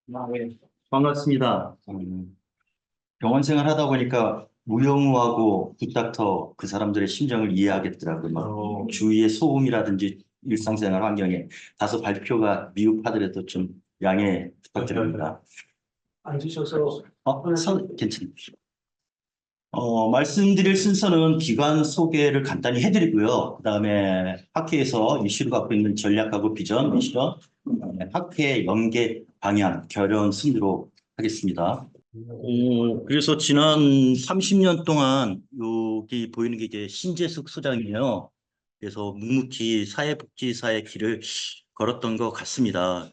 네. 반갑습니다. 병원 생활 하다 보니까 무용우하고 굿닥터 그 사람들의 심정을 이해하겠더라고요. 막 주위의 소음이라든지 일상생활 환경에 다소 발표가 미흡하더라도 좀 양해 부탁드립니다. 앉으셔서 괜찮습니다. 말씀드릴 순서는 기관 소개를 간단히 해드리고요. 그다음에 학회에서 이슈를 갖고 있는 전략하고 비전, 미션, 그다음에 학회 연계 방향, 결연 순으로 하겠습니다. 그래서 지난 30년 동안 여기 보이는 게 이제 신재숙 소장이에요. 그래서 묵묵히 사회복지사의 길을 걸었던 것 같습니다.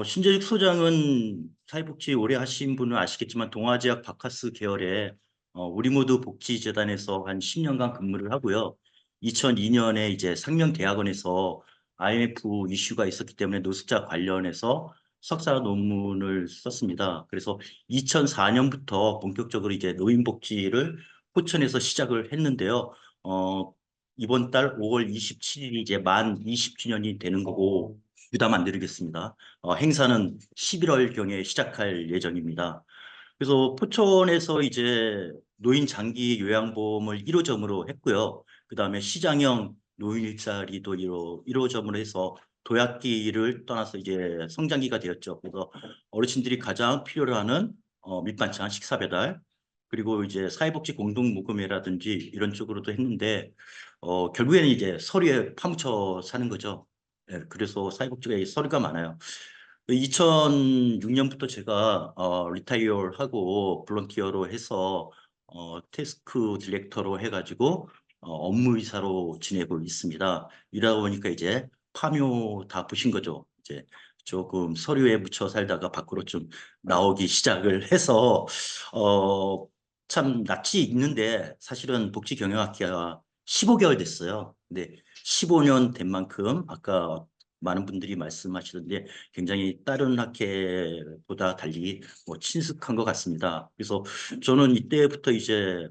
신재숙 소장은 사회복지 오래 하신 분은 아시겠지만 동아지역 바카스 계열의 우리 모두 복지재단에서 한 10년간 근무를 하고요. 2002년에 이제 상명대학원에서 IMF 이슈가 있었기 때문에 노숙자 관련해서 석사 논문을 썼습니다. 그래서 2004년부터 본격적으로 이제 노인복지를 포천에서 시작을 했는데요. 이번 달 5월 27일이 이제 만 20주년이 되는 거고 부담 안 드리겠습니다. 행사는 11월경에 시작할 예정입니다. 그래서 포천에서 이제 노인 장기 요양보험을 1호점으로 했고요. 그 다음에 시장형 노인 일자리도 1호점으로 해서 도약기를 떠나서 이제 성장기가 되었죠. 그래서 어르신들이 가장 필요로 하는 밑반찬, 식사 배달, 그리고 이제 사회복지 공동모금회라든지 이런 쪽으로도 했는데 결국에는 이제 서류에 파묻혀 사는 거죠. 네, 그래서 사회복지가 서류가 많아요. 2006년부터 제가 리타이어하고 볼런티어로 해서 태스크 디렉터로 해가지고 업무이사로 지내고 있습니다. 이러다 보니까 이제 파묘 다 보신 거죠. 이제 조금 서류에 묻혀 살다가 밖으로 좀 나오기 시작을 해서 참 낯이 있는데 사실은 복지경영학회가 15개월 됐어요. 근데 15년 된 만큼 아까 많은 분들이 말씀하시던데 굉장히 다른 학회보다 달리 친숙한 것 같습니다. 그래서 저는 이때부터 이제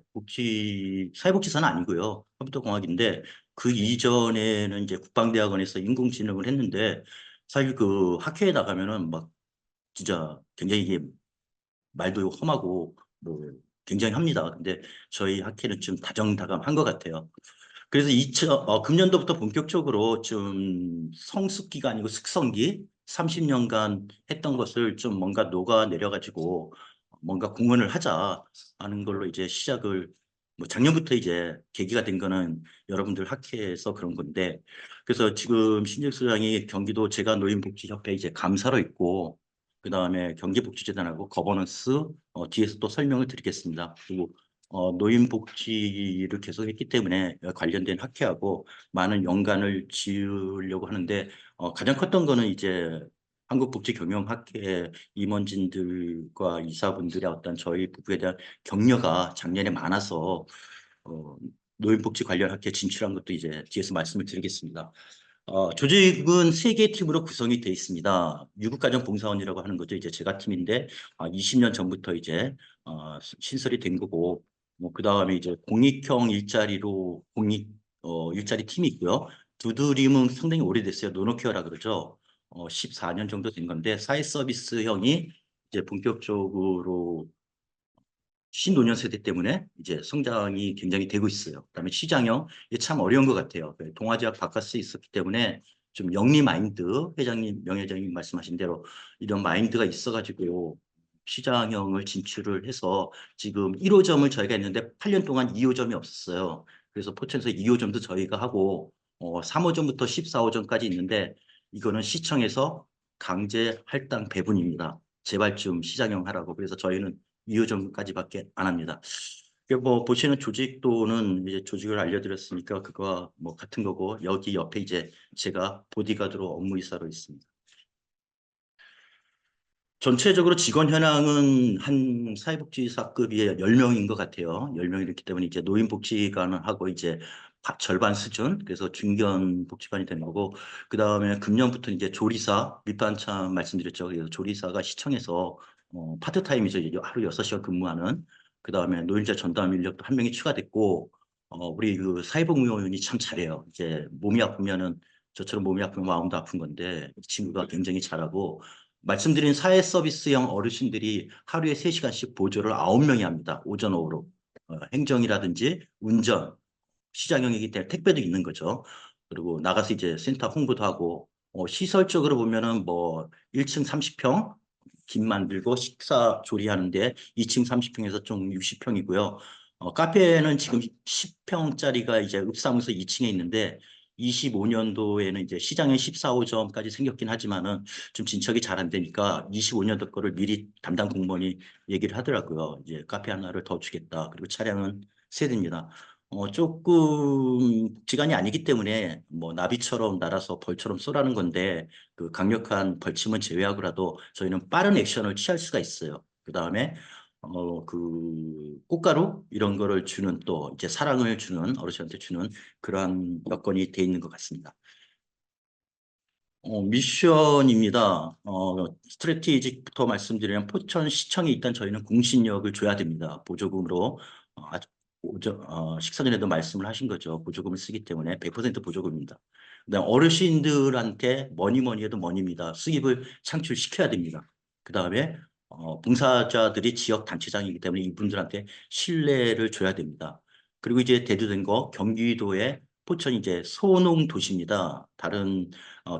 사회복지사는 아니고요. 컴퓨터공학인데 그 이전에는 이제 국방대학원에서 인공지능을 했는데 사실 그 학회에 나가면은 막 진짜 굉장히 이게 말도 험하고 뭐 굉장히 합니다. 근데 저희 학회는 좀 다정다감한 것 같아요. 그래서 금년도부터 본격적으로 좀 성숙기가 아니고 숙성기 30년간 했던 것을 좀 뭔가 녹아내려가지고 뭔가 공헌을 하자 하는 걸로 이제 시작을 뭐 작년부터 이제 계기가 된 거는 여러분들 학회에서 그런 건데 그래서 지금 신재 소장이 경기도 제가 노인복지협회 이제 감사로 있고 그다음에 경기복지재단하고 거버넌스 뒤에서 또 설명을 드리겠습니다. 그리고 노인복지를 계속했기 때문에 관련된 학회하고 많은 연관을 지으려고 하는데 가장 컸던 거는 이제 한국복지경영학회 임원진들과 이사분들의 어떤 저희 부부에 대한 격려가 작년에 많아서 어, 노인복지 관련 학회 진출한 것도 이제 뒤에서 말씀을 드리겠습니다. 조직은 3개 팀으로 구성이 되어 있습니다. 유급가정봉사원이라고 하는 거죠. 이제 제가 팀인데 20년 전부터 이제 신설이 된 거고 그 다음에 이제 공익형 일자리로 일자리 팀이 있고요. 두드림은 상당히 오래됐어요. 노노케어라 그러죠. 14년 정도 된 건데 사회 서비스형이 이제 본격적으로 신노년 세대 때문에 이제 성장이 굉장히 되고 있어요. 그다음에 시장형 이게 참 어려운 것 같아요. 동아지역 바카스에 있었기 때문에 좀 영리 마인드 명예회장님 말씀하신 대로 이런 마인드가 있어가지고 시장형을 진출을 해서 지금 1호점을 저희가 했는데 8년 동안 2호점이 없었어요. 그래서 포천에서 2호점도 저희가 하고 3호점부터 14호점까지 있는데 이거는 시청에서 강제 할당 배분입니다. 제발 좀 시장형 하라고. 그래서 저희는 2호점까지밖에 안 합니다. 뭐 보시는 조직도는 이제 조직을 알려드렸으니까 그거와 뭐 같은 거고 여기 옆에 이제 제가 보디가드로 업무이사로 있습니다. 전체적으로 직원 현황은 한 사회복지사급이 10명인 것 같아요. 10명이기 때문에 이제 노인복지관하고 이제 절반 수준, 그래서 중견 복지관이 되는 거고, 그 다음에 금년부터 이제 조리사, 밑반찬 말씀드렸죠. 그래서 조리사가 시청에서 파트타임이죠. 이제 하루 6시간 근무하는, 그 다음에 노인자 전담 인력도 1명이 추가됐고, 우리 그 사회복무요원이 참 잘해요. 이제 몸이 아프면은 저처럼 몸이 아프면 마음도 아픈 건데 이 친구가 굉장히 잘하고 말씀드린 사회 서비스형 어르신들이 하루에 3시간씩 보조를 9명이 합니다. 오전, 오후로. 행정이라든지 운전, 시장형이기 때문에 택배도 있는 거죠. 그리고 나가서 이제 센터 홍보도 하고 시설적으로 보면은 뭐 1층 30평 김 만들고 식사 조리하는데 2층 30평에서 좀 60평이고요. 카페는 지금 10평짜리가 이제 읍사무소 2층에 있는데 25년도에는 이제 시장에 14, 5점까지 생겼긴 하지만은 좀 진척이 잘 안 되니까 25년도 거를 미리 담당 공무원이 얘기를 하더라고요. 이제 카페 하나를 더 주겠다. 그리고 차량은 세 대입니다. 조금 복지관이 아니기 때문에 뭐 나비처럼 날아서 벌처럼 쏘라는 건데 그 강력한 벌침은 제외하고라도 저희는 빠른 액션을 취할 수가 있어요. 그다음에 그 꽃가루 이런 거를 주는 또 이제 사랑을 주는 어르신한테 주는 그러한 여건이 돼 있는 것 같습니다. 미션입니다. 스트래티직부터 말씀드리면 포천시청에 일단 저희는 공신력을 줘야 됩니다. 보조금으로 식사 전에도 말씀을 하신 거죠. 보조금을 쓰기 때문에 100% 보조금입니다. 그다음 어르신들한테 뭐니 해도 뭐니입니다. 수입을 창출시켜야 됩니다. 그다음에 봉사자들이 지역 단체장이기 때문에 이분들한테 신뢰를 줘야 됩니다. 그리고 이제 대두된 거 경기도의 포천이 이제 소농 도시입니다. 다른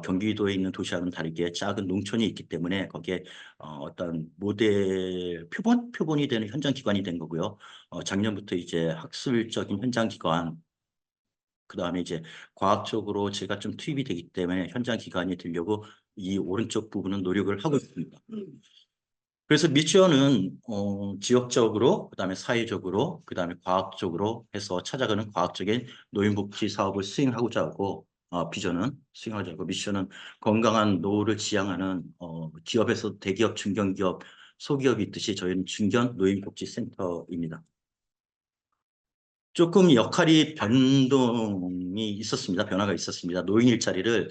경기도에 있는 도시와는 다르게 작은 농촌이 있기 때문에 거기에 어떤 모델 표본이 되는 현장 기관이 된 거고요. 작년부터 이제 학술적인 현장 기관, 그다음에 이제 과학적으로 제가 좀 투입이 되기 때문에 현장 기관이 되려고 이 오른쪽 부분은 노력을 하고 있습니다. 그래서 미션은 지역적으로, 그다음에 사회적으로, 그다음에 과학적으로 해서 찾아가는 과학적인 노인복지 사업을 수행하고자 하고 비전은 수행하고자 하고 미션은 건강한 노후를 지향하는 기업에서 대기업, 중견기업, 소기업이 있듯이 저희는 중견 노인복지센터입니다. 조금 역할이 변동이 있었습니다. 변화가 있었습니다. 노인 일자리를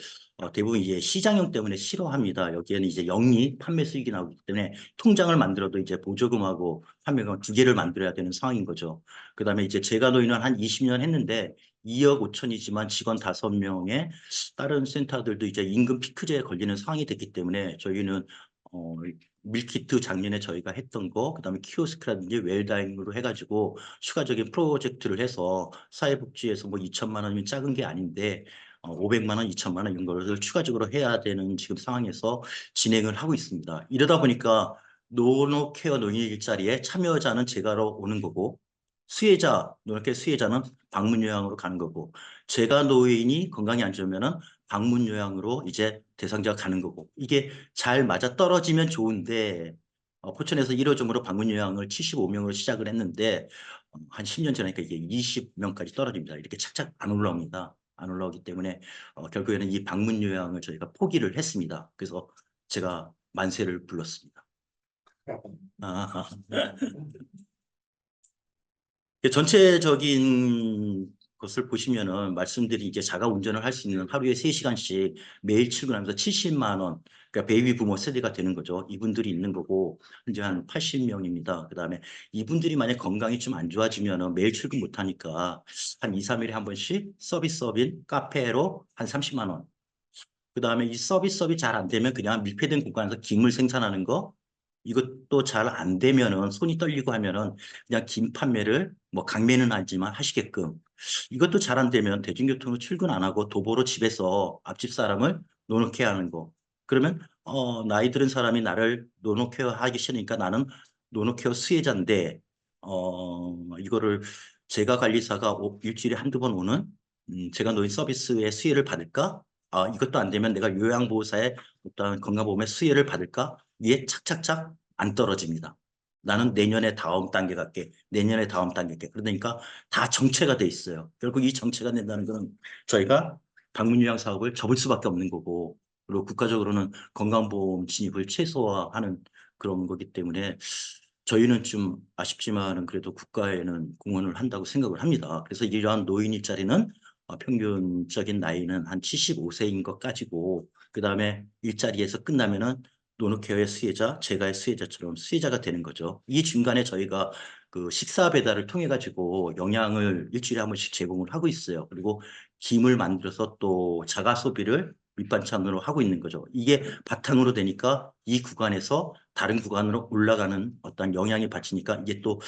대부분 이제 시장형 때문에 싫어합니다. 여기에는 이제 영리 판매 수익이 나오기 때문에 통장을 만들어도 이제 보조금하고 판매금 두 개를 만들어야 되는 상황인 거죠. 그다음에 이제 제가 노인은 한 20년 했는데 2억 5천이지만 직원 5명에 다른 센터들도 이제 임금 피크제에 걸리는 상황이 됐기 때문에 저희는 어, 밀키트 작년에 저희가 했던 거, 그다음에 키오스크라든지 웰다잉으로 해가지고 추가적인 프로젝트를 해서 사회복지에서 뭐 2천만 원이면 작은 게 아닌데 500만 원, 2천만 원 이런 거를 추가적으로 해야 되는 지금 상황에서 진행을 하고 있습니다. 이러다 보니까 노노케어 노인 일자리에 참여자는 제가로 오는 거고 노노케어 수혜자는 방문 요양으로 가는 거고 제가 노인이 건강이 안 좋으면은 방문 요양으로 이제 대상자가 가는 거고 이게 잘 맞아 떨어지면 좋은데 포천에서 1호점으로 방문 요양을 75명으로 시작을 했는데 한 10년 전에니까 이게 20명까지 떨어집니다. 이렇게 착착 안 올라옵니다. 안 올라오기 때문에 결국에는 이 방문 요양을 저희가 포기를 했습니다. 그래서 제가 만세를 불렀습니다. 아, 전체적인 것을 보시면은 말씀드린 이제 자가 운전을 할 수 있는 하루에 3시간씩 매일 출근하면서 70만 원, 그러니까 베이비 부모 세대가 되는 거죠. 이분들이 있는 거고 현재 한 80명입니다. 그다음에 이분들이 만약 건강이 좀 안 좋아지면은 매일 출근 못 하니까 한 2, 3일에 한 번씩 서비스업인 카페로 한 30만 원. 그다음에 이 서비스업이 잘 안 되면 그냥 밀폐된 공간에서 김을 생산하는 거 이것도 잘 안 되면은 손이 떨리고 하면은 그냥 김 판매를 뭐 강매는 하지만 하시게끔 이것도 잘 안 되면 대중교통으로 출근 안 하고 도보로 집에서 앞집 사람을 노노케어 하는 거 그러면 나이 들은 사람이 나를 노노케어 하기 싫으니까 나는 노노케어 수혜자인데 이거를 제가 관리사가 일주일에 한두 번 오는 제가 노인 서비스의 수혜를 받을까? 이것도 안 되면 내가 요양보호사의 어떤 건강보험의 수혜를 받을까? 위에 착착착 안 떨어집니다. 나는 내년에 다음 단계 갈게. 내년에 다음 단계 갈게. 그러니까 다 정체가 돼 있어요. 결국 이 정체가 된다는 건 저희가 방문요양 사업을 접을 수밖에 없는 거고 그리고 국가적으로는 건강보험 진입을 최소화하는 그런 거기 때문에 저희는 좀 아쉽지만은 그래도 국가에는 공헌을 한다고 생각을 합니다. 그래서 이러한 노인 일자리는 평균적인 나이는 한 75세인 것 가지고 그다음에 일자리에서 끝나면은 노노케어의 수혜자, 제가의 수혜자처럼 수혜자가 되는 거죠. 이 중간에 저희가 그 식사 배달을 통해 가지고 영양을 일주일에 한 번씩 제공을 하고 있어요. 그리고 김을 만들어서 또 자가 소비를 밑반찬으로 하고 있는 거죠. 이게 바탕으로 되니까 이 구간에서 다른 구간으로 올라가는 어떤 영향이 받치니까 이게 또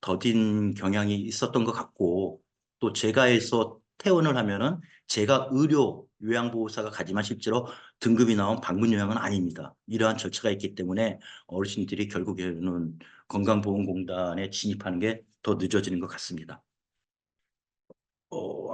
더딘 경향이 있었던 것 같고, 또 제가 해서 퇴원을 하면은 제가 의료 요양보호사가 가지만 실제로 등급이 나온 방문 요양은 아닙니다. 이러한 절차가 있기 때문에 어르신들이 결국에는 건강보험공단에 진입하는 게 더 늦어지는 것 같습니다.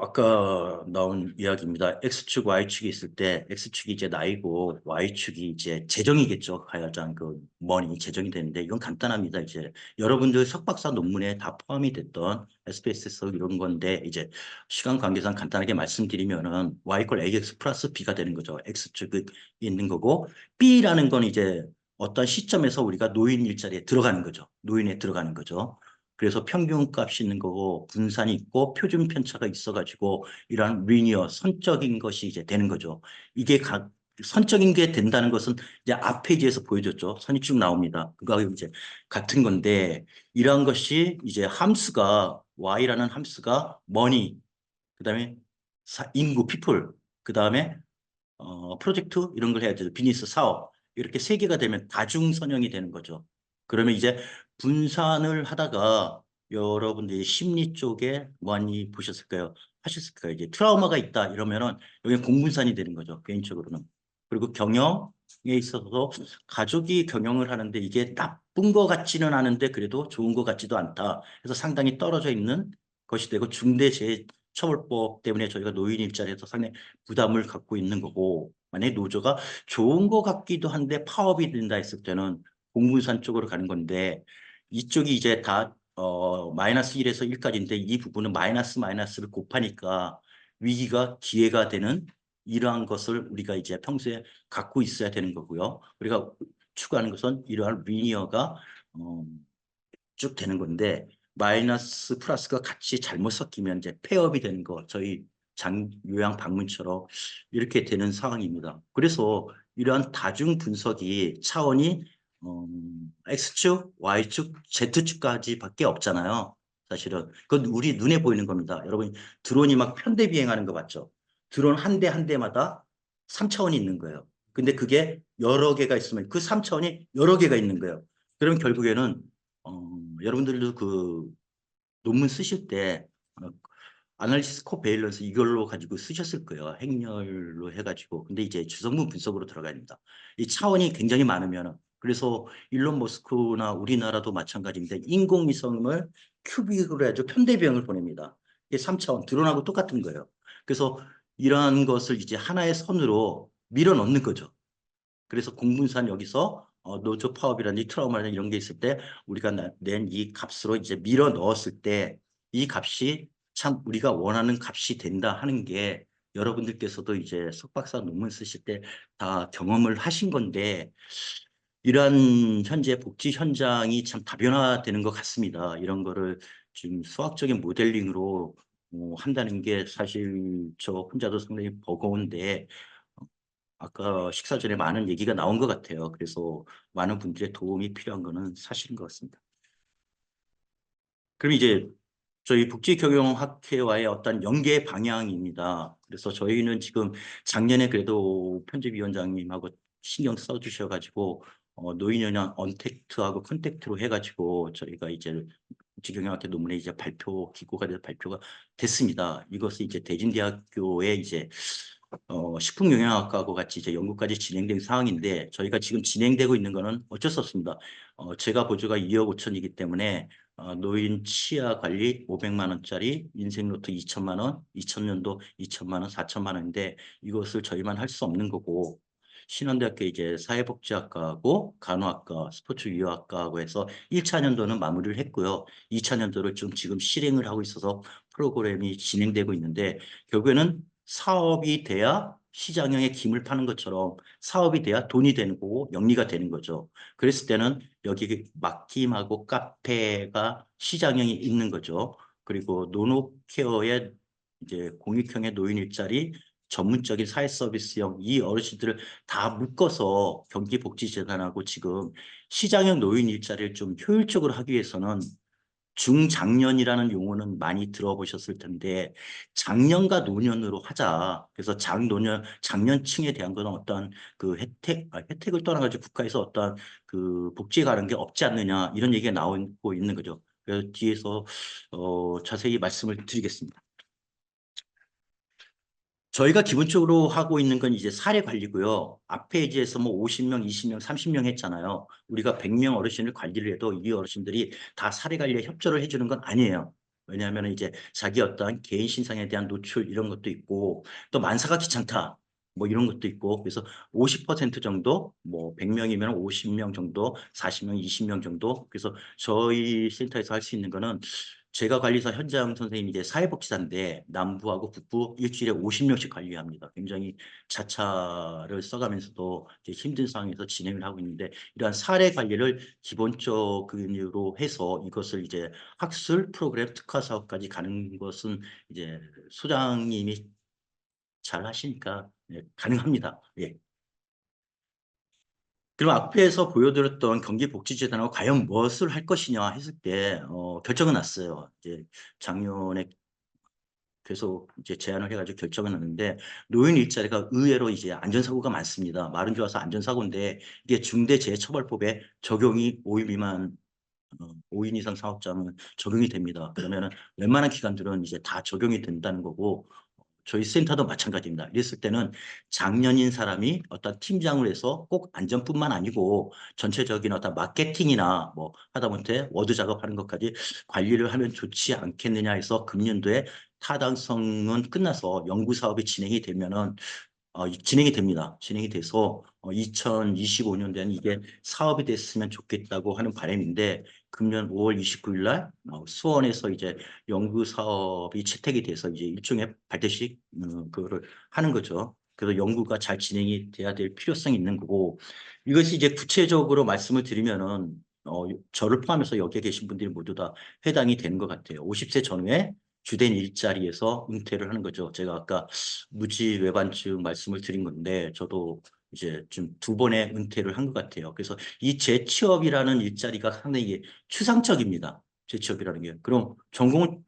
아까 나온 이야기입니다. X축, Y축이 있을 때 X축이 이제 나이고 Y축이 이제 재정이겠죠. 가야장 그 머니 재정이 되는데 이건 간단합니다. 이제 여러분들 석박사 논문에 다 포함이 됐던 SPSS 이런 건데 이제 시간 관계상 간단하게 말씀드리면은 Y = AX 플러스 B가 되는 거죠. X축이 있는 거고 B라는 건 이제 어떤 시점에서 우리가 노인 일자리에 들어가는 거죠. 노인에 들어가는 거죠. 그래서 평균값이 있는 거고 분산이 있고 표준 편차가 있어가지고 이러한 리니어 선적인 것이 이제 되는 거죠. 이게 선적인 게 된다는 것은 이제 앞 페이지에서 보여줬죠. 선이 쭉 나옵니다. 그거하고 이제 같은 건데 이러한 것이 이제 함수가 y라는 함수가 money 그다음에 인구 people 그다음에 프로젝트 이런 걸 해야 되죠. 비즈니스 사업 이렇게 세 개가 되면 다중선형이 되는 거죠. 그러면 이제 분산을 하다가 여러분들이 심리 쪽에 많이 보셨을까요? 하셨을까요? 이제 트라우마가 있다 이러면은 여기 공분산이 되는 거죠. 개인적으로는. 그리고 경영에 있어서 가족이 경영을 하는데 이게 나쁜 것 같지는 않은데 그래도 좋은 것 같지도 않다. 그래서 상당히 떨어져 있는 것이 되고 중대재해처벌법 때문에 저희가 노인 일자리에서 상당히 부담을 갖고 있는 거고 만약에 노조가 좋은 것 같기도 한데 파업이 된다 했을 때는 공분산 쪽으로 가는 건데 이쪽이 이제 다 마이너스 1에서 1까지인데 이 부분은 마이너스 마이너스를 곱하니까 위기가 기회가 되는 이러한 것을 우리가 이제 평소에 갖고 있어야 되는 거고요. 우리가 추구하는 것은 이러한 리니어가 어, 쭉 되는 건데 마이너스 플러스가 같이 잘못 섞이면 이제 폐업이 되는 거 저희 요양 방문처럼 이렇게 되는 상황입니다. 그래서 이러한 다중 분석이 차원이 X축, Y축, Z축까지밖에 없잖아요. 사실은 그건 우리 눈에 보이는 겁니다. 여러분 드론이 막 편대 비행하는 거 맞죠? 드론 한 대 한 대마다 3차원이 있는 거예요. 근데 그게 여러 개가 있으면 그 3차원이 여러 개가 있는 거예요. 그럼 결국에는 여러분들도 그 논문 쓰실 때 아날리시스 코베일런스 이걸로 가지고 쓰셨을 거예요. 행렬로 해가지고. 근데 이제 주성분 분석으로 들어가야 됩니다. 이 차원이 굉장히 많으면 그래서 일론 머스크나 우리나라도 마찬가지인데 인공위성을 큐빅으로 해가지고 편대병을 보냅니다. 이게 3차원 드론하고 똑같은 거예요. 그래서 이러한 것을 이제 하나의 선으로 밀어 넣는 거죠. 그래서 공분산 여기서 노조 파업이라든지 트라우마라든지 이런 게 있을 때 우리가 낸 이 값으로 이제 밀어 넣었을 때 이 값이 참 우리가 원하는 값이 된다 하는 게 여러분들께서도 이제 석박사 논문 쓰실 때 다 경험을 하신 건데 이러한 현재 복지 현장이 참 다변화되는 것 같습니다. 이런 거를 지금 수학적인 모델링으로 한다는 게 사실 저 혼자도 상당히 버거운데 아까 식사 전에 많은 얘기가 나온 것 같아요. 그래서 많은 분들의 도움이 필요한 거는 사실인 것 같습니다. 그럼 이제 저희 복지경영학회와의 어떤 연계 방향입니다. 그래서 저희는 지금 작년에 그래도 편집위원장님하고 신경 써주셔가지고 노인연양 언택트하고 컨택트로 해가지고 저희가 이제 복지경영학회 논문에 이제 기고가 돼서 발표가 됐습니다. 이것이 이제 대진대학교에 이제 식품영양학과하고 같이 이제 연구까지 진행된 상황인데 저희가 지금 진행되고 있는 거는 어쩔 수 없습니다. 제가 보조가 2억 5천이기 때문에 노인 치아 관리 500만 원짜리 인생노트 2천만 원, 2000년도 2천만 원, 4천만 원인데 이것을 저희만 할 수 없는 거고 신한대학교 이제 사회복지학과하고 간호학과, 스포츠의료학과하고 해서 1차 년도는 마무리를 했고요. 2차 년도를 좀 지금 실행을 하고 있어서 프로그램이 진행되고 있는데 결국에는 사업이 돼야 시장형에 김을 파는 것처럼 사업이 돼야 돈이 되는 거고 영리가 되는 거죠. 그랬을 때는 여기 맡김하고 카페가 시장형이 있는 거죠. 그리고 노노케어의 이제 공익형의 노인 일자리 전문적인 사회 서비스형 이 어르신들을 다 묶어서 경기복지재단하고 지금 시장형 노인 일자리를 좀 효율적으로 하기 위해서는 중장년이라는 용어는 많이 들어보셨을 텐데 장년과 노년으로 하자. 그래서 장노년, 장년층에 대한 거는 어떤 그 혜택을 떠나가지고 국가에서 어떤 그 복지에 관한 게 없지 않느냐 이런 얘기가 나오고 있는 거죠. 그래서 뒤에서 자세히 말씀을 드리겠습니다. 저희가 기본적으로 하고 있는 건 이제 사례 관리고요. 앞에 이제서 뭐 50명, 20명, 30명 했잖아요. 우리가 100명 어르신을 관리를 해도 이 어르신들이 다 사례 관리에 협조를 해주는 건 아니에요. 왜냐하면 이제 자기 어떠한 개인 신상에 대한 노출 이런 것도 있고 또 만사가 귀찮다. 뭐 이런 것도 있고 그래서 50% 정도 뭐 100명이면 50명 정도 40명 20명 정도 그래서 저희 센터에서 할 수 있는 거는 제가 관리사 현장 선생님이 이제 사회복지사인데 남부하고 북부 일주일에 50명씩 관리합니다. 굉장히 자차를 써가면서도 이제 힘든 상황에서 진행을 하고 있는데 이러한 사례 관리를 기본적으로 해서 이것을 이제 학술 프로그램 특화 사업까지 가는 것은 이제 소장님이 잘 하시니까 가능합니다. 예. 그리고 앞에서 보여드렸던 경기복지재단하고 과연 무엇을 할 것이냐 했을 때 결정은 났어요. 이제 작년에 계속 이제 제안을 해가지고 결정을 났는데 노인 일자리가 의외로 이제 안전사고가 많습니다. 말은 좋아서 안전사고인데 이게 중대재해처벌법에 적용이 5인 미만 5인 이상 사업자는 적용이 됩니다. 그러면은 웬만한 기관들은 이제 다 적용이 된다는 거고 저희 센터도 마찬가지입니다. 이랬을 때는 장년인 사람이 어떤 팀장을 해서 꼭 안전뿐만 아니고 전체적인 어떤 마케팅이나 뭐 하다못해 워드 작업하는 것까지 관리를 하면 좋지 않겠느냐 해서 금년도에 타당성은 끝나서 연구 사업이 진행이 되면은 진행이 됩니다. 진행이 돼서 2025년도에는 이게 사업이 됐으면 좋겠다고 하는 바람인데 금년 5월 29일 날 수원에서 이제 연구 사업이 채택이 돼서 이제 일종의 발대식 그거를 하는 거죠. 그래서 연구가 잘 진행이 돼야 될 필요성이 있는 거고 이것이 이제 구체적으로 말씀을 드리면은 저를 포함해서 여기에 계신 분들이 모두 다 해당이 되는 것 같아요. 50세 전후에 주된 일자리에서 은퇴를 하는 거죠. 제가 아까 무지외반증 말씀을 드린 건데 저도 이제 좀 두 번의 은퇴를 한 것 같아요. 그래서 이 재취업이라는 일자리가 상당히 추상적입니다. 재취업이라는 게. 그럼 전공을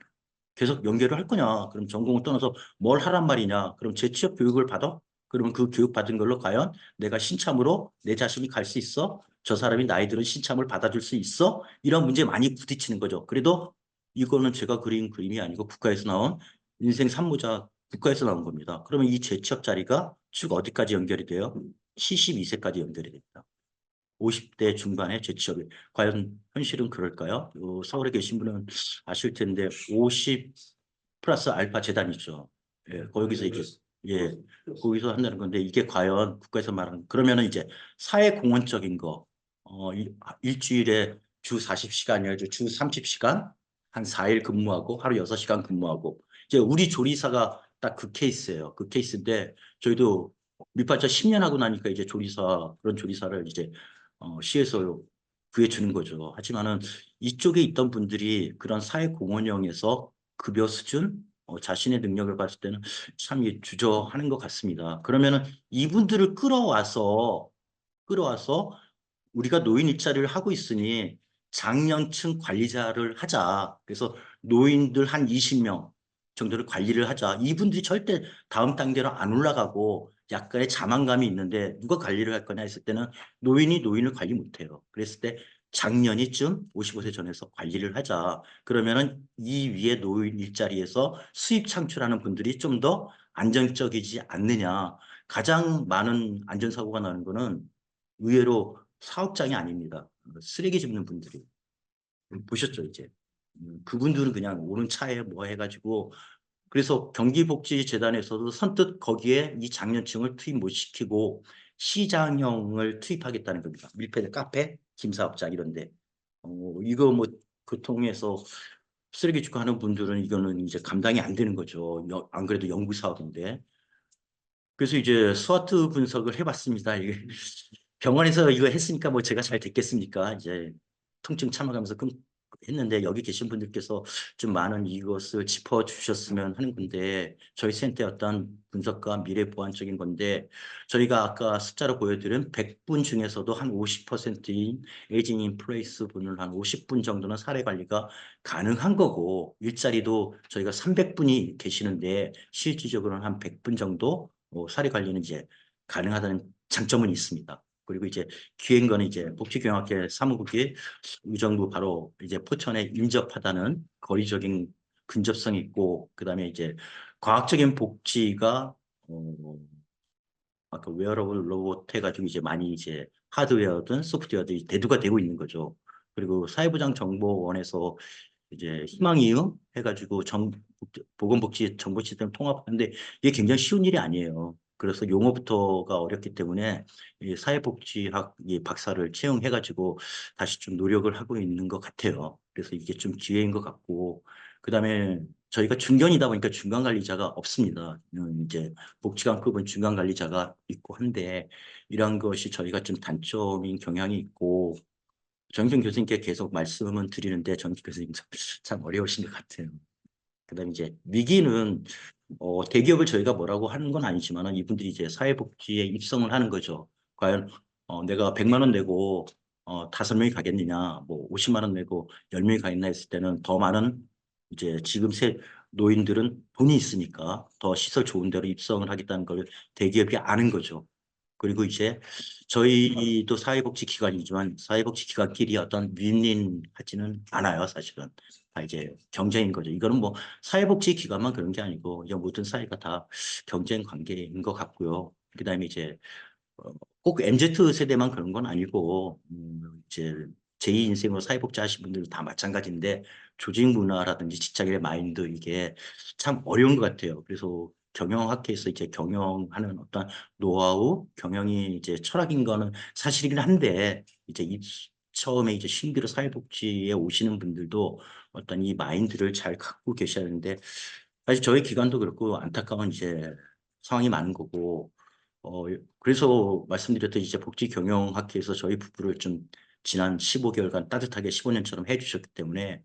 계속 연결을 할 거냐? 그럼 전공을 떠나서 뭘 하란 말이냐? 그럼 재취업 교육을 받아? 그러면 그 교육 받은 걸로 과연 내가 신참으로 내 자신이 갈 수 있어? 저 사람이 나이 들은 신참을 받아줄 수 있어? 이런 문제에 많이 부딪히는 거죠. 그래도 이거는 제가 그린 그림이 아니고 국가에서 나온 인생 산모자 국가에서 나온 겁니다. 그러면 이 재취업 자리가 쭉 어디까지 연결이 돼요? 72세까지 연결이 됩니다. 50대 중반에 재취업이 과연 현실은 그럴까요? 서울에 계신 분은 아실 텐데 50 플러스 알파 재단이죠. 예, 거기서 이제 예, 거기서 한다는 건데 이게 과연 국가에서 말하는 그러면은 이제 사회공헌적인 거 일주일에 주 40시간이 아니라 주 30시간 한 4일 근무하고 하루 6시간 근무하고 이제 우리 조리사가 딱 그 케이스예요. 그 케이스인데 저희도 밑바짝 10년 하고 나니까 이제 조리사 그런 조리사를 이제 시에서 구해주는 거죠. 하지만은 이쪽에 있던 분들이 그런 사회공헌형에서 급여 수준, 자신의 능력을 봤을 때는 참 주저하는 것 같습니다. 그러면은 이분들을 끌어와서 우리가 노인 일자리를 하고 있으니 장년층 관리자를 하자. 그래서 노인들 한 20명 정도를 관리를 하자. 이분들이 절대 다음 단계로 안 올라가고 약간의 자만감이 있는데 누가 관리를 할 거냐 했을 때는 노인이 노인을 관리 못해요. 그랬을 때 장년이쯤 55세 전에서 관리를 하자. 그러면은 이 위에 노인 일자리에서 수입 창출하는 분들이 좀 더 안정적이지 않느냐. 가장 많은 안전사고가 나는 거는 의외로 사업장이 아닙니다. 쓰레기 줍는 분들이. 보셨죠, 이제. 그분들은 그냥 오는 차에 뭐 해가지고 그래서 경기복지재단에서도 선뜻 거기에 이 장년층을 투입 못 시키고 시장형을 투입하겠다는 겁니다. 밀폐된 카페, 김사업장 이런데. 이거 뭐 교통에서 쓰레기 줍고 하는 분들은 이거는 이제 감당이 안 되는 거죠. 안 그래도 연구 사업인데. 그래서 이제 스와트 분석을 해봤습니다. 이게 병원에서 이거 했으니까 뭐 제가 잘 됐겠습니까? 이제 통증 참아가면서 했는데 여기 계신 분들께서 좀 많은 이것을 짚어주셨으면 하는 건데 저희 센터의 어떤 분석과 미래 보완적인 건데 저희가 아까 숫자로 보여드린 100분 중에서도 한 50%인 에이징 인 플레이스 분을 한 50분 정도는 사례 관리가 가능한 거고 일자리도 저희가 300분이 계시는데 실질적으로는 한 100분 정도 사례 관리는 이제 가능하다는 장점은 있습니다. 그리고 이제 기회인 거는 이제 복지경영학회 사무국이 의정부 바로 이제 포천에 인접하다는 거리적인 근접성이 있고 그다음에 이제 과학적인 복지가 아까 웨어러블 로봇 해가지고 이제 많이 이제 하드웨어든 소프트웨어들이 대두가 되고 있는 거죠. 그리고 사회보장정보원에서 이제 희망이음 해가지고 보건복지 정보 시스템 통합하는데 이게 굉장히 쉬운 일이 아니에요. 그래서 용어부터가 어렵기 때문에 이 사회복지학 이 박사를 채용해가지고 다시 좀 노력을 하고 있는 것 같아요. 그래서 이게 좀 기회인 것 같고 그다음에 저희가 중견이다 보니까 중간관리자가 없습니다. 이제 복지관급은 중간관리자가 있고 한데 이러한 것이 저희가 좀 단점인 경향이 있고 정경 교수님께 계속 말씀은 드리는데 정경 교수님 참 어려우신 것 같아요. 그다음에 이제 위기는 대기업을 저희가 뭐라고 하는 건 아니지만 이분들이 이제 사회복지에 입성을 하는 거죠. 과연 내가 100만 원 내고 5명이 가겠느냐, 뭐 50만 원 내고 10명이 가겠나 했을 때는 더 많은 이제 지금 새 노인들은 돈이 있으니까 더 시설 좋은 데로 입성을 하겠다는 걸 대기업이 아는 거죠. 그리고 이제 저희도 사회복지기관이지만 사회복지기관끼리 어떤 윈윈하지는 않아요, 사실은. 다 이제 경쟁인 거죠. 이거는 뭐 사회복지기관만 그런 게 아니고 이제 모든 사회가 다 경쟁 관계인 것 같고요. 그다음에 이제 꼭 MZ 세대만 그런 건 아니고 이제 제2 인생으로 사회복지 하신 분들 다 마찬가지인데 조직 문화라든지 직장인의 마인드 이게 참 어려운 것 같아요. 그래서 경영학회에서 이제 경영하는 어떤 노하우, 경영이 이제 철학인 거는 사실이긴 한데 이제 처음에 이제 신규로 사회복지에 오시는 분들도 어떤 이 마인드를 잘 갖고 계셔야 하는데 사실 저희 기관도 그렇고 안타까운 이제 상황이 많은 거고 어, 그래서 말씀드렸듯이 이제 복지경영학회에서 저희 부부를 좀 지난 15개월간 따뜻하게 15년처럼 해주셨기 때문에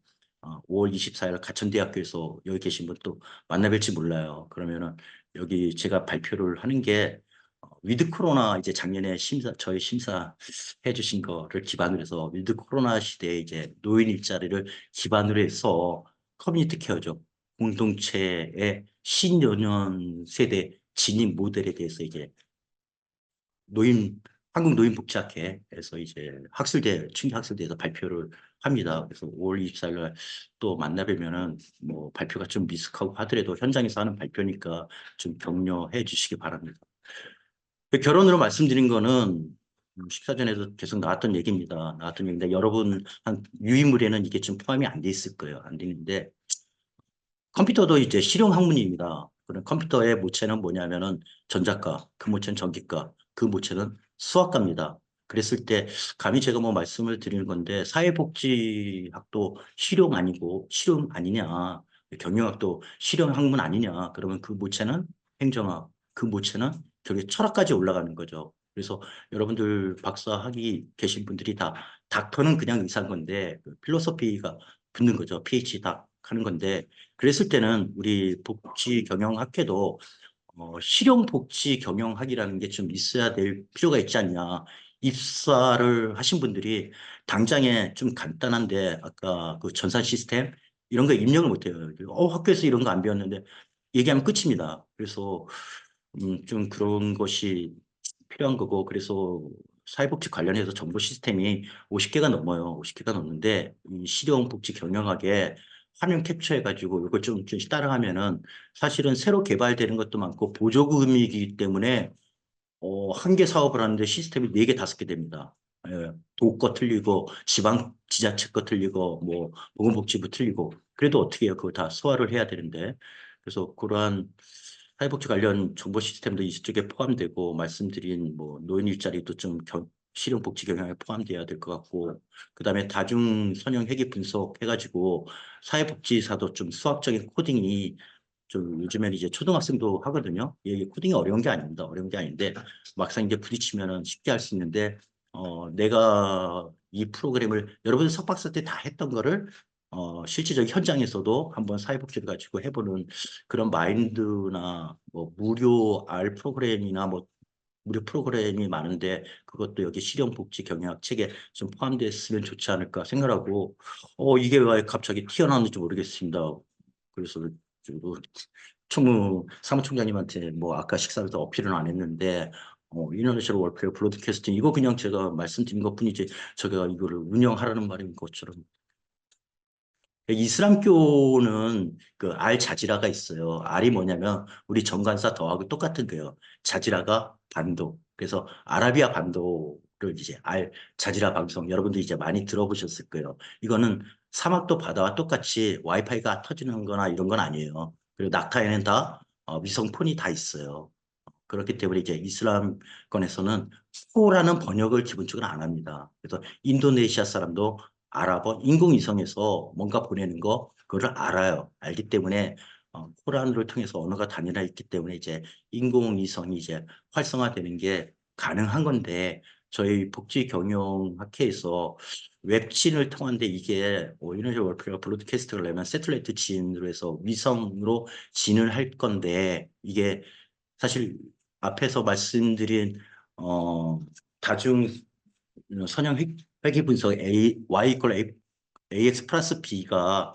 5월 24일 가천대학교에서 여기 계신 분 또 만나뵐지 몰라요. 그러면은 여기 제가 발표를 하는 게 위드 코로나 이제 작년에 저희 심사 해주신 거를 기반으로 해서 위드 코로나 시대에 이제 노인 일자리를 기반으로 해서 커뮤니티 케어죠. 공동체의 신노년 세대 진입 모델에 대해서 이제 한국노인복지학회에서 이제 충기학술대에서 발표를 합니다. 그래서 5월 24일 날 또 만나 뵈면은 뭐 발표가 좀 미숙하고 하더라도 현장에서 하는 발표니까 좀 격려해 주시기 바랍니다. 결론으로 말씀드린 거는 식사 전에도 계속 나왔던 얘기인데 여러분 한 유인물에는 이게 좀 포함이 안 돼 있을 거예요. 안 되는데 컴퓨터도 이제 실용 학문입니다. 그런 컴퓨터의 모체는 뭐냐면은 전자과, 그 모체는 전기과, 그 모체는 수학과입니다. 그랬을 때 감히 제가 뭐 말씀을 드리는 건데 사회복지학도 실용 아니냐, 경영학도 실용 학문 아니냐, 그러면 그 모체는 행정학, 그 모체는 저기 철학까지 올라가는 거죠. 그래서 여러분들 박사 학위 계신 분들이 다 닥터는 그냥 의사인 건데 그 필로소피가 붙는 거죠. PhD 닥 하는 건데 그랬을 때는 우리 복지경영학회도 실용복지경영학이라는 게 좀 있어야 될 필요가 있지 않냐. 입사를 하신 분들이 당장에 좀 간단한데 아까 그 전산 시스템 이런 거 입력을 못해요. 학교에서 이런 거 안 배웠는데 얘기하면 끝입니다. 그래서 좀 그런 것이 필요한 거고 그래서 사회복지 관련해서 정보 시스템이 50개가 넘어요. 50개가 넘는데 이 실용복지 경영학에 화면 캡처해가지고 이걸 좀 따라하면은 사실은 새로 개발되는 것도 많고 보조금이기 때문에 한 개 사업을 하는데 시스템이 4개, 5개 됩니다. 예, 도 거 틀리고 지방 지자체 거 틀리고 뭐 보건복지부 틀리고 그래도 어떻게 해요? 그거 다 소화를 해야 되는데 그래서 그러한 사회복지 관련 정보 시스템도 이쪽에 포함되고 말씀드린 뭐 노인 일자리도 좀 실용복지 경영에 포함돼야 될 것 같고 그다음에 다중 선형 회계 분석해가지고 사회복지사도 좀 수학적인 코딩이 좀 요즘에는 이제 초등학생도 하거든요. 이게 코딩이 어려운 게 아닙니다. 어려운 게 아닌데 막상 이제 부딪히면은 쉽게 할 수 있는데 내가 이 프로그램을 여러분 석박사 때 다 했던 거를 실질적 현장에서도 한번 사회복지를 가지고 해보는 그런 마인드나 뭐 무료 R 프로그램이나 뭐 무료 프로그램이 많은데 그것도 여기 실용복지 경영학 책에 좀 포함됐으면 좋지 않을까 생각하고 이게 왜 갑자기 튀어나왔는지 모르겠습니다. 그래서 그리고 사무총장님한테 뭐 아까 식사에서 어필은 안 했는데 인터내셔널 월페어 브로드캐스팅 이거 그냥 제가 말씀드린 것뿐이지 제가 이거를 운영하라는 말인 것처럼 이슬람교는 그 알 자지라가 있어요. 알이 뭐냐면 우리 정관사 더하고 똑같은 거예요. 자지라가 반도. 그래서 아라비아 반도를 이제 알 자지라 방송 여러분들 이제 많이 들어보셨을 거예요. 이거는 사막도 바다와 똑같이 와이파이가 터지는 거나 이런 건 아니에요. 그리고 낙타에는 다 위성폰이 다 있어요. 그렇기 때문에 이제 이슬람권에서는 코라는 번역을 기본적으로 안 합니다. 그래서 인도네시아 사람도 아랍어 인공위성에서 뭔가 보내는 거 그거를 알아요. 알기 때문에 코란을 통해서 언어가 단일화했기 때문에 이제 인공위성이 이제 활성화되는 게 가능한 건데 저희 복지경영학회에서 웹진을 통한데 이게 인터넷 월페어 브로드캐스트를 내면 새틀라이트 진으로 해서 위성으로 진을 할 건데 이게 사실 앞에서 말씀드린 다중 선형 회귀 분석 Y 이퀄 AX 플러스 B가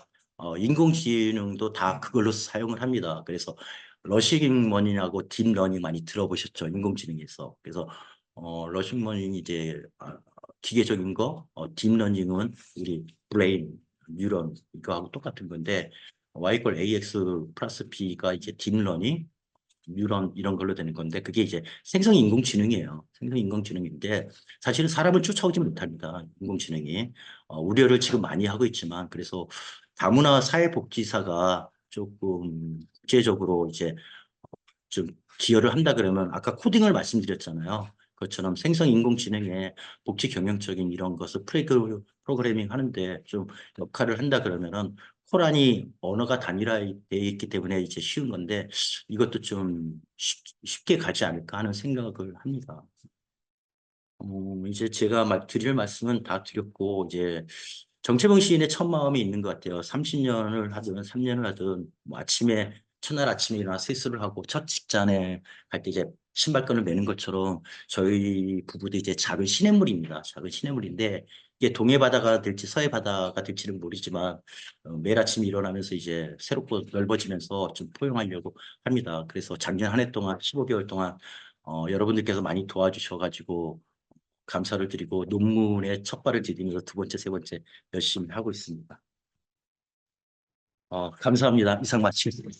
인공지능도 다 그걸로 사용을 합니다. 그래서 러닝머니하고 딥러닝 많이 들어보셨죠? 인공지능에서. 그래서 러닝머니는 이제 기계적인 거, 딥러닝은 우리 브레인, 뉴런 이거하고 똑같은 건데 Y 이퀄 AX 플러스 B가 이제 딥러닝 뉴런 이런 걸로 되는 건데 그게 이제 생성 인공지능이에요. 생성 인공지능인데 사실은 사람을 쫓아오지 못합니다. 인공지능이 우려를 지금 많이 하고 있지만 그래서 다문화 사회복지사가 조금 국제적으로 이제 좀 기여를 한다 그러면 아까 코딩을 말씀드렸잖아요. 그것처럼 생성 인공지능의 복지 경영적인 이런 것을 프로그래밍 하는데 좀 역할을 한다 그러면은 코란이 언어가 단일화되어 있기 때문에 이제 쉬운 건데 이것도 좀 쉽게 가지 않을까 하는 생각을 합니다. 이제 제가 드릴 말씀은 다 드렸고 이제 정채봉 시인의 첫 마음이 있는 것 같아요. 30년을 하든 3년을 하든 뭐 아침에 첫날 아침에 일어나 세수를 하고 첫 직장에 갈 때 이제 신발끈을 매는 것처럼 저희 부부도 이제 작은 시냇물입니다. 작은 시냇물인데 이게 동해 바다가 될지 서해 바다가 될지는 모르지만 매일 아침 일어나면서 이제 새롭고 넓어지면서 좀 포용하려고 합니다. 그래서 작년 한 해 동안 15개월 동안 여러분들께서 많이 도와주셔가지고 감사를 드리고 논문에 첫 발을 디디면서 두 번째, 세 번째 열심히 하고 있습니다. 감사합니다. 이상 마치겠습니다.